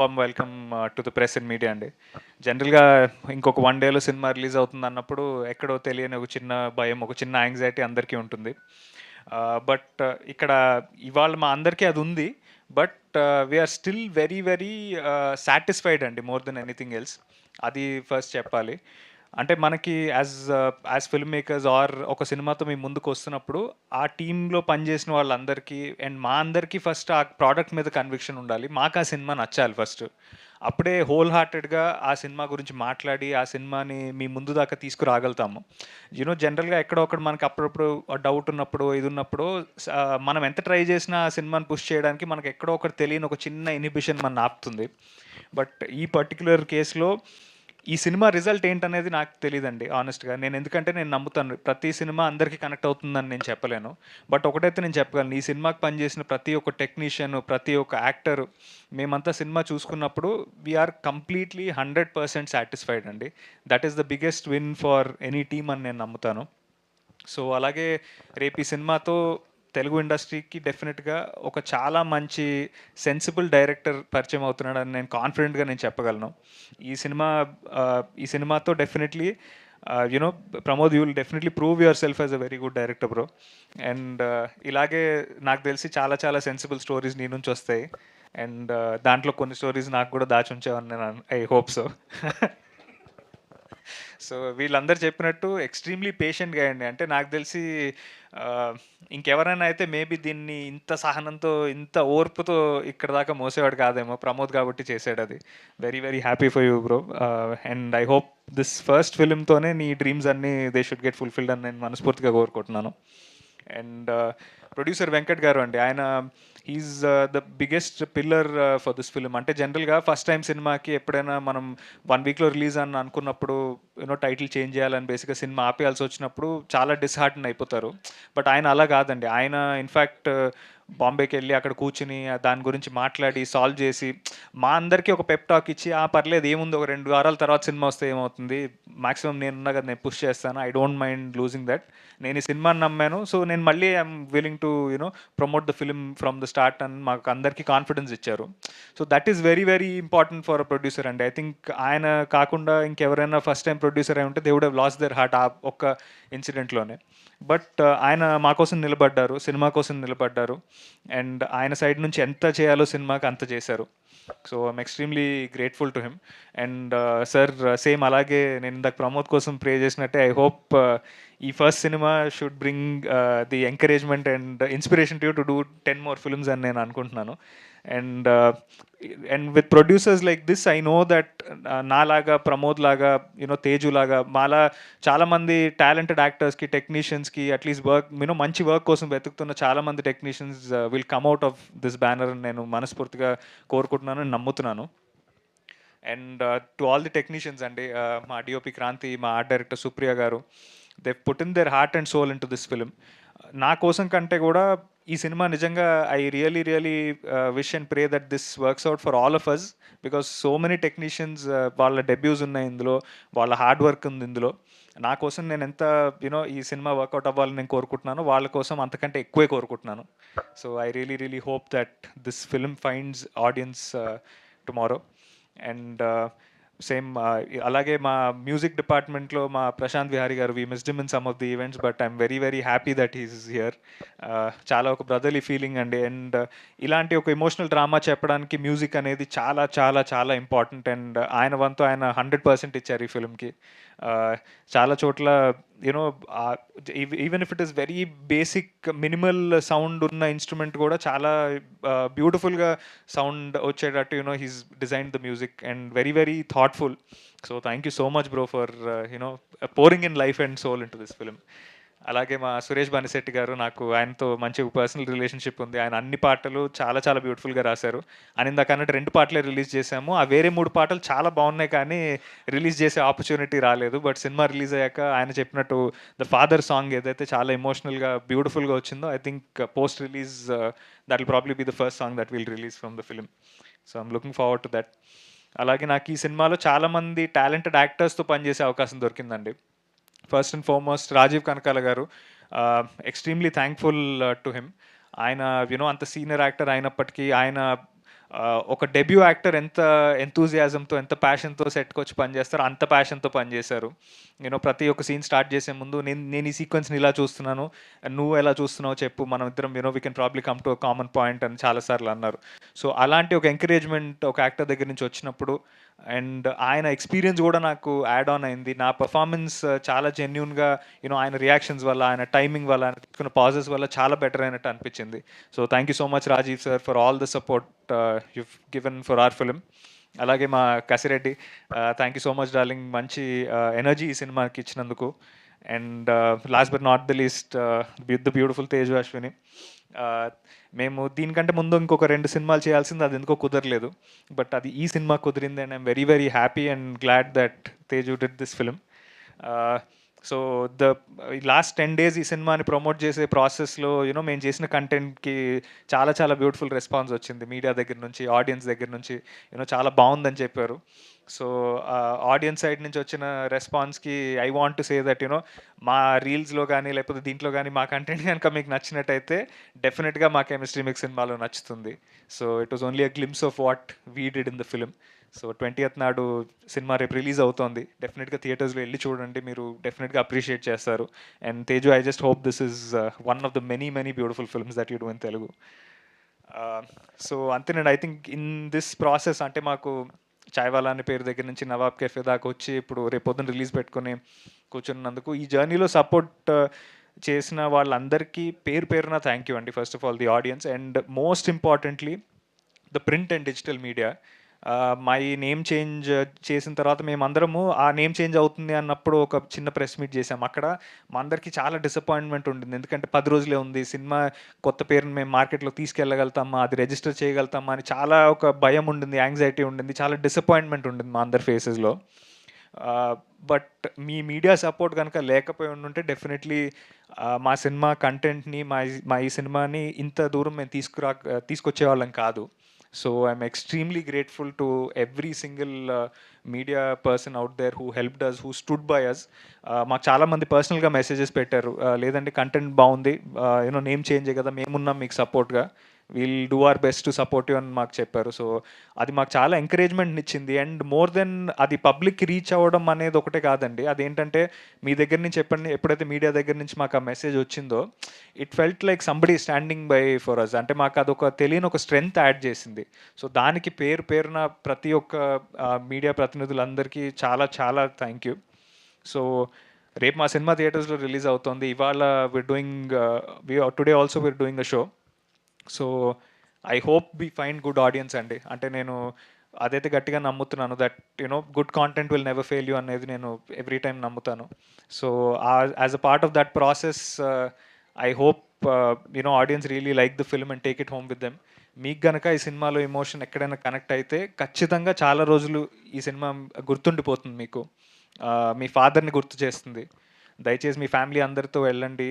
Warm welcome to the press and media అండి. జనరల్‌గా ఇంకొక 1 డేలో సినిమా రిలీజ్ అవుతుందన్నప్పుడు ఎక్కడో తెలియని ఒక చిన్న భయం, ఒక చిన్న యాంగ్జైటీ అందరికీ ఉంటుంది. బట్ ఇక్కడ ఇవాళ మా అందరికీ అదుంది. But we are still very very satisfied అండి మోర్ దెన్ ఎనీథింగ్ ఎల్స్. అది ఫస్ట్ చెప్పాలి. అంటే మనకి యాజ్ ఫిల్మ్ మేకర్స్ ఆర్ ఒక సినిమాతో మేము ముందుకొస్తున్నప్పుడు, ఆ టీమ్‌లో పనిచేసిన వాళ్ళందరికీ అండ్ మా అందరికీ ఫస్ట్ ఆ ప్రోడక్ట్ మీద కన్విక్షన్ ఉండాలి. మాకు ఆ సినిమా నచ్చాలి ఫస్ట్. అప్పుడే హోల్ హార్టెడ్‌గా ఆ సినిమా గురించి మాట్లాడి, ఆ సినిమాని మీ ముందు దాకా తీసుకురాగలుగుతాము. జనరల్‌గా ఎక్కడో ఒకటి మనకు అప్పుడప్పుడు డౌట్ ఉన్నప్పుడు, ఇది ఉన్నప్పుడు మనం ఎంత ట్రై చేసినా ఆ సినిమాని పుష్ చేయడానికి మనకు ఎక్కడో ఒకటి తెలియని ఒక చిన్న ఇన్హిబిషన్ మనల్ని ఆపుతుంది. బట్ ఈ పర్టిక్యులర్ కేస్‌లో ఈ సినిమా రిజల్ట్ ఏంటనేది నాకు తెలీదండి హానెస్ట్‌గా. ఎందుకంటే నేను నమ్ముతాను. ప్రతి సినిమా అందరికి కనెక్ట్ అవుతుందని నేను చెప్పలేను. బట్ ఒకటైతే నేను చెప్పగలను. ఈ సినిమాకి పనిచేసిన ప్రతి ఒక్క టెక్నీషియన్, ప్రతి ఒక్క యాక్టర్ మేమంతా సినిమా చూసుకున్నప్పుడు వి ఆర్ కంప్లీట్‌లీ 100% సాటిస్ఫైడ్ అండి. That is the biggest win for any team అని నేను నమ్ముతాను. సో, అలాగే రేపు ఈ సినిమాతో తెలుగు ఇండస్ట్రీకి డెఫినెట్‌గా ఒక చాలా మంచి సెన్సిబుల్ డైరెక్టర్ పరిచయం అవుతున్నాడని నేను కాన్ఫిడెంట్‌గా చెప్పగలను. ఈ సినిమా ఈ సినిమాతో definitely Pramod you will definitely prove yourself as a very good director bro. And ఇలాగే నాకు తెలిసి చాలా చాలా సెన్సిబుల్ స్టోరీస్ నీ నుంచి వస్తాయి. అండ్ దాంట్లో కొన్ని స్టోరీస్ నాకు కూడా దాచుంచావని నేను ఐ హోప్ సో. సో వీళ్ళందరూ చెప్పినట్టు ఎక్స్ట్రీమ్లీ పేషెంట్గా అండి. అంటే నాకు తెలిసి ఇంకెవరైనా అయితే మేబీ దీన్ని ఇంత సహనంతో, ఇంత ఓర్పుతో ఇక్కడ దాకా మోసేవాడు కాదేమో. ప్రమోద్ కాబట్టి చేశాడు అది. Very very happy for you bro. And I hope this first ఫిల్మ్తోనే నీ డ్రీమ్స్ అన్నీ దే షుడ్ గెట్ ఫుల్ఫిల్డ్ అని నేను మనస్ఫూర్తిగా కోరుకుంటున్నాను. అండ్ ప్రొడ్యూసర్ వెంకట్ గారు అండి, ఆయన he's the biggest pillar for this film. అంటే జనరల్గా ఫస్ట్ టైం సినిమాకి ఎప్పుడైనా మనం 1 వీక్లో రిలీజ్ అని అనుకున్నప్పుడు టైటిల్ చేంజ్ చేయాలని బేసిక్గా సినిమా ఆపేయాల్సి వచ్చినప్పుడు చాలా డిస్హార్టన్ అయిపోతారు. బట్ ఆయన అలా కాదండి. ఆయన ఇన్ఫ్యాక్ట్ బాంబేకి వెళ్ళి అక్కడ కూర్చుని దాని గురించి మాట్లాడి సాల్వ్ చేసి మా అందరికీ ఒక పెప్ టాక్ ఇచ్చి, పర్లేదు ఏముంది, ఒక 2 వారాల తర్వాత సినిమా వస్తే ఏమవుతుంది, మాక్సిమం నేనున్నా కదా, నేను పుష్ చేస్తాను, I don't mind losing that, నేను ఈ సినిమాని నమ్మాను, సో నేను మళ్ళీ I'm willing to promote the film from the start అని మాకు అందరికీ కాన్ఫిడెన్స్ ఇచ్చారు. So that is very very important for a producer అండి. ఐ థింక్ ఆయన కాకుండా ఇంకెవరైనా ఫస్ట్ టైం ప్రొడ్యూసర్ అయి ఉంటే they would have lost their heart ఆ ఒక్క ఇన్సిడెంట్లోనే. బట్ ఆయన మా కోసం నిలబడ్డారు, సినిమా కోసం నిలబడ్డారు. అండ్ ఆయన సైడ్ నుంచి ఎంత చేయాలో సినిమాకి అంత చేశారు. So I'm extremely grateful to him. And sir same అలాగే నేను ఇందాక ప్రమోద్ కోసం ప్రే చేసినట్టే ఐ హోప్ ఈ first cinema should bring the encouragement and inspiration to do 10 more films అని నేను అనుకుంటున్నాను. And and with producers like this I know that నాలాగా, ప్రమోద్ లాగా, తేజు లాగా, మాలా చాలామంది టాలెంటెడ్ యాక్టర్స్కి, టెక్నీషియన్స్కి అట్లీస్ట్ మంచి వర్క్ కోసం వెతుకుతున్న చాలామంది technicians will come out of this banner అని నేను మనస్ఫూర్తిగా కోరుకుంటున్నాను, నమ్ముతున్నాను. And to all the technicians అండి, మా డిఓపి క్రాంతి, మా art director Supriya garu, they put in their heart and soul into this film. నా కోసం కంటే కూడా ఈ సినిమా నిజంగా I really really wish and pray that this works out for all of us. Because so many technicians వాళ్ళ debuts ఉన్నాయి ఇందులో, వాళ్ళ హార్డ్ వర్క్ ఉంది ఇందులో. నా కోసం నేను ఎంత ఈ సినిమా వర్కౌట్ అవ్వాలని నేను కోరుకుంటున్నాను, వాళ్ళ కోసం అంతకంటే ఎక్కువే కోరుకుంటున్నాను. So I really really hope that this film finds audience tomorrow. And same అలాగే మా మ్యూజిక్ డిపార్ట్మెంట్లో మా ప్రశాంత్ విహారీ గారు, we missed him in some of the events, but I'm very very happy that he's here. చాలా ఒక బ్రదర్లీ ఫీలింగ్ అండి. And ఇలాంటి ఒక ఎమోషనల్ డ్రామా చెప్పడానికి మ్యూజిక్ అనేది చాలా చాలా చాలా ఇంపార్టెంట్. అండ్ ఆయన వంతు ఆయన 100% ఇచ్చారు ఈ ఫిల్మ్కి. చాలా చోట్ల you know even if it is very basic minimal sound ఉన్న ఇన్స్ట్రుమెంట్ కూడా చాలా బ్యూటిఫుల్గా సౌండ్ వచ్చేటట్టు he's design the music and very very thoughtful. So thank you so much bro for pouring in life and soul into this film. అలాగే మా సురేష్ బానిశెట్టి గారు, నాకు ఆయనతో మంచి పర్సనల్ రిలేషన్షిప్ ఉంది. ఆయన అన్ని పాటలు చాలా చాలా బ్యూటిఫుల్గా రాశారు. అని ఇందాక అన్నట్టు 2 పాటలే రిలీజ్ చేశాము. ఆ వేరే 3 పాటలు చాలా బాగున్నాయి, కానీ రిలీజ్ చేసే ఆపర్చునిటీ రాలేదు. బట్ సినిమా రిలీజ్ అయ్యాక ఆయన చెప్పినట్టు ద ఫాదర్ సాంగ్ ఏదైతే చాలా ఎమోషనల్గా బ్యూటిఫుల్గా వచ్చిందో, I think post release that will probably be the first song that will release from the film. So I'm looking forward to that. అలాగే నాకు ఈ సినిమాలో చాలామంది టాలెంటెడ్ యాక్టర్స్తో పనిచేసే అవకాశం దొరికిందండి. First and foremost Rajeev Kanakala garu, extremely thankful to him. ఆయన అంత సీనియర్ యాక్టర్ అయినప్పటికీ ఆయన ఒక డెబ్యూ యాక్టర్ ఎంత ఎంతూజియాజంతో, ఎంత ప్యాషన్‌తో సెట్‌కొచ్చి పనిచేస్తారో అంత ప్యాషన్‌తో పనిచేశారు. ప్రతి ఒక్క సీన్ స్టార్ట్ చేసే ముందు నేను ఈ సీక్వెన్స్‌ని ఇలా చూస్తున్నాను. నువ్వు ఎలా చూస్తున్నావో చెప్పు. మనం ఇద్దరం we can probably come to a common point అని చాలా సార్లు అన్నారు. సో, అలాంటి ఒక ఎంకరేజ్‌మెంట్ ఒక యాక్టర్ దగ్గర నుంచి వచ్చినప్పుడు అండ్ ఆయన ఎక్స్‌పీరియన్స్ గూడా నాకు యాడ్ ఆన్ అయింది. నా పెర్ఫార్మన్స్ చాలా జెన్యూన్‌గా ఆయన రియాక్షన్స్ వల్ల, ఆయన టైమింగ్ వల్ల, ఆయన తీసుకున్న పాజెస్ వల్ల చాలా బెటర్ అయినట్టు అనిపించింది. So, thank you so much Rajeev sir for all the support you've given for our film. అలాగే మా Kasireddy, thank you so much darling. మంచి ఎనర్జీ ఈ సినిమాకి ఇచ్చినందుకు. And last but not the least the beautiful Teju Ashwini. మేము దీనికంటే ముందు ఇంకొక 2 సినిమాలు చేయాల్సింది, అది ఎందుకో కుదరలేదు. బట్ అది ఈ సినిమా కుదిరింది and I'm very very happy and glad that Teju did this film. So last 10 days ఈ సినిమాని ప్రమోట్ చేసే ప్రాసెస్లో మేము చేసిన కంటెంట్కి చాలా చాలా బ్యూటిఫుల్ రెస్పాన్స్ వచ్చింది మీడియా దగ్గర నుంచి, ఆడియన్స్ దగ్గర నుంచి. చాలా బాగుందని చెప్పారు. సో ఆడియన్స్ సైడ్ నుంచి వచ్చిన రెస్పాన్స్కి I want to say that మా రీల్స్లో కానీ లేకపోతే దీంట్లో కానీ మా కంటెంట్ కనుక మీకు నచ్చినట్టయితే డెఫినెట్గా మా కెమిస్ట్రీ మీకు సినిమాలో నచ్చుతుంది. So it was only a glimpse of what we did in the film. So 20th నాడు సినిమా రేపు రిలీజ్ అవుతోంది. డెఫినెట్గా థియేటర్స్లో వెళ్ళి చూడండి, మీరు డెఫినెట్గా అప్రిషియేట్ చేస్తారు. And Teju, I just hope this is one of the many beautiful films that you do in Telugu. So అంతేనండి. I think in this process అంటే మాకు చాయ్వాలా అనే పేరు దగ్గర నుంచి నవాబ్ కెఫే దాకా వచ్చి ఇప్పుడు రేపు పొద్దున్న రిలీజ్ పెట్టుకుని కూర్చున్నందుకు, ఈ జర్నీలో సపోర్ట్ చేసిన వాళ్ళందరికీ పేరు పేరున థ్యాంక్ యూ అండి. First of all the audience and most importantly the print and digital media. మా ఈ నేమ్ చేంజ్ చేసిన తర్వాత మేమందరము ఆ నేమ్ చేంజ్ అవుతుంది అన్నప్పుడు ఒక చిన్న ప్రెస్ మీట్ చేసాం. అక్కడ మా అందరికీ చాలా డిసప్పాయింట్మెంట్ ఉండింది. ఎందుకంటే 10 రోజులే ఉంది సినిమా, కొత్త పేరుని మేము మార్కెట్లో తీసుకెళ్ళగలుగుతామా, అది రిజిస్టర్ చేయగలుగుతామా అని చాలా ఒక భయం ఉండింది, యాంగ్జైటీ ఉండింది, చాలా డిసప్పాయింట్మెంట్ ఉండింది మా అందరి ఫేసెస్లో. బట్ మీ మీడియా సపోర్ట్ కనుక లేకపోయి ఉంటే డెఫినెట్లీ మా సినిమా కంటెంట్ని, మా ఈ సినిమాని ఇంత దూరం మేము తీసుకొచ్చేవాళ్ళం కాదు. So I'm extremely grateful to every single media person out there who helped us, who stood by us. మాకు చాలామంది పర్సనల్గా మెసేజెస్ పెట్టారు, లేదంటే కంటెంట్ బాగుంది, నేమ్ చేంజే కదా, మేమున్నాం మీకు సపోర్ట్గా, we'll do our best to support you అని మాకు చెప్పారు. సో అది మాకు చాలా ఎంకరేజ్మెంట్ ఇచ్చింది. అండ్ మోర్ దెన్ అది పబ్లిక్కి రీచ్ అవ్వడం అనేది ఒకటే కాదండి, అదేంటంటే మీ దగ్గర నుంచి ఎప్పుడైతే మీడియా దగ్గర నుంచి మాకు ఆ మెసేజ్ వచ్చిందో, it felt like somebody standing by for us. అంటే మాకు అదొక తెలియని ఒక స్ట్రెంగ్త్ యాడ్ చేసింది. సో దానికి పేరున ప్రతి ఒక్క మీడియా ప్రతినిధులందరికీ చాలా చాలా థ్యాంక్ యూ. సో రేపు మా సినిమా థియేటర్స్లో రిలీజ్ అవుతుంది. ఇవాళ today also we are doing a show. So I hope we find good audience అండి. అంటే నేను అదైతే గట్టిగా నమ్ముతున్నాను that good content will never fail you అనేది నేను ఎవ్రీ టైం నమ్ముతాను. So as a part of that process I hope audience really like the film and take it home with them. మీకు గనక ఈ సినిమాలో ఎమోషన్ ఎక్కడైనా కనెక్ట్ అయితే ఖచ్చితంగా చాలా రోజులు ఈ సినిమా గుర్తుండిపోతుంది మీకు. మీ ఫాదర్ని గుర్తు చేస్తుంది. దయచేసి మీ ఫ్యామిలీ అందరితో వెళ్ళండి.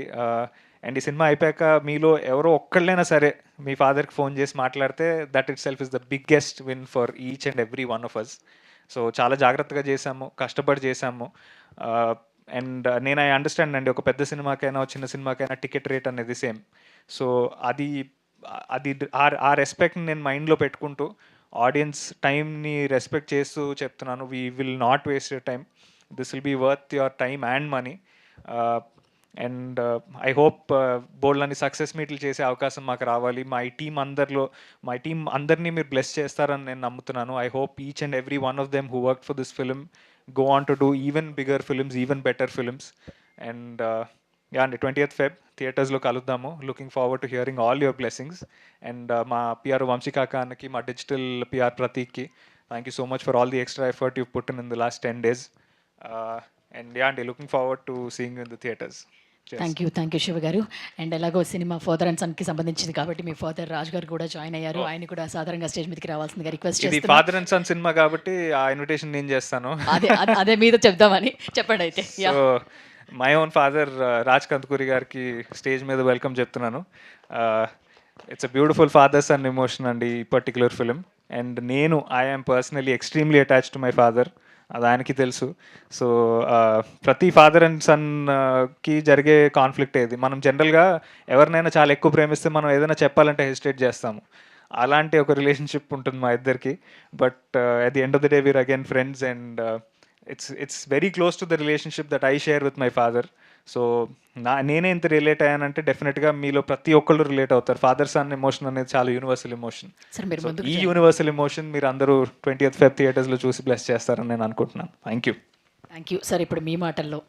అండ్ ఈ సినిమా అయిపోయాక మీలో ఎవరో ఒక్కళ్ళైనా సరే మీ ఫాదర్కి ఫోన్ చేసి మాట్లాడితే that itself is the biggest win for each and every one of us. So చాలా జాగ్రత్తగా చేశాము, కష్టపడి చేశాము. అండ్ నేను ఐ అండర్స్టాండ్ అండి, ఒక పెద్ద సినిమాకైనా చిన్న సినిమాకైనా టికెట్ రేట్ అనేది సేమ్. సో అది ఆ రెస్పెక్ట్ని నేను మైండ్లో పెట్టుకుంటూ ఆడియన్స్ టైంని రెస్పెక్ట్ చేస్తూ చెప్తున్నాను, we will not waste your time. This will be worth your time and money. And I hope bold success మీట్లు చేసే అవకాశం మాకు రావాలి. మా టీం అందరినీ మీరు బ్లెస్ చేస్తారని నేను నమ్ముతున్నాను. I hope each and every one of them who work for this film go on to do even bigger films, even better films. And yeah, on the 20th Feb థియేటర్స్లో కలుద్దాము. Looking forward to hearing all your blessings. And మా PR Vamshi కాకాకి, మా digital PR ప్రతీక్కి thank you so much for all the extra effort you put in the last 10 days. And yeah అండి, looking forward to seeing in the theatres. Thank you Shiva garu. And ఎలాగో cinema father and సన్కి సంబంధించింది కాబట్టి మీ father Raj గారు కూడా join అయ్యారు. ఆయన కూడా సాధారణంగా స్టేజ్ మీదకి రావాల్సిందిగా రిక్వెస్ట్ చేస్తాను. ఇది ఫాదర్ అండ్ సన్ సినిమా కాబట్టి ఆ ఇన్విటేషన్ నేను చేస్తాను. అదే మీద చెప్దామని చెప్పండి అయితే. So my own father Raj Kandukuri గారికి స్టేజ్ మీద వెల్కమ్ చెప్తున్నాను. It's a beautiful father son emotion అండి ఈ particular film. And I am personally extremely attached to my father, అది ఆయనకి తెలుసు. సో ప్రతి ఫాదర్ అండ్ సన్కి జరిగే కాన్ఫ్లిక్ట్ ఏది. మనం జనరల్గా ఎవరినైనా చాలా ఎక్కువ ప్రేమిస్తే మనం ఏదైనా చెప్పాలంటే హెసిటేట్ చేస్తాము. అలాంటి ఒక రిలేషన్షిప్ ఉంటుంది మా ఇద్దరికి. But at the end of the day we're again friends and it's very close to the relationship that I share with my father. So నేనే ఇంత రిలేట్ అయ్యానంటే డెఫినెట్గా మీలో ప్రతి ఒక్కళ్ళు రిలేట్ అవుతారు. ఫాదర్ సన్ ఎమోషన్ అనేది చాలా యూనివర్సల్ ఎమోషన్. సార్ మీరు సో ముందుకు ఈ యూనివర్సల్ ఎమోషన్ మీరు అందరూ 20th Feb థియేటర్స్లో చూసి బ్లెస్ చేస్తారని నేను అనుకుంటున్నాను. Thank you. Thank you sir. ఇప్పుడు మీ మాటల్లో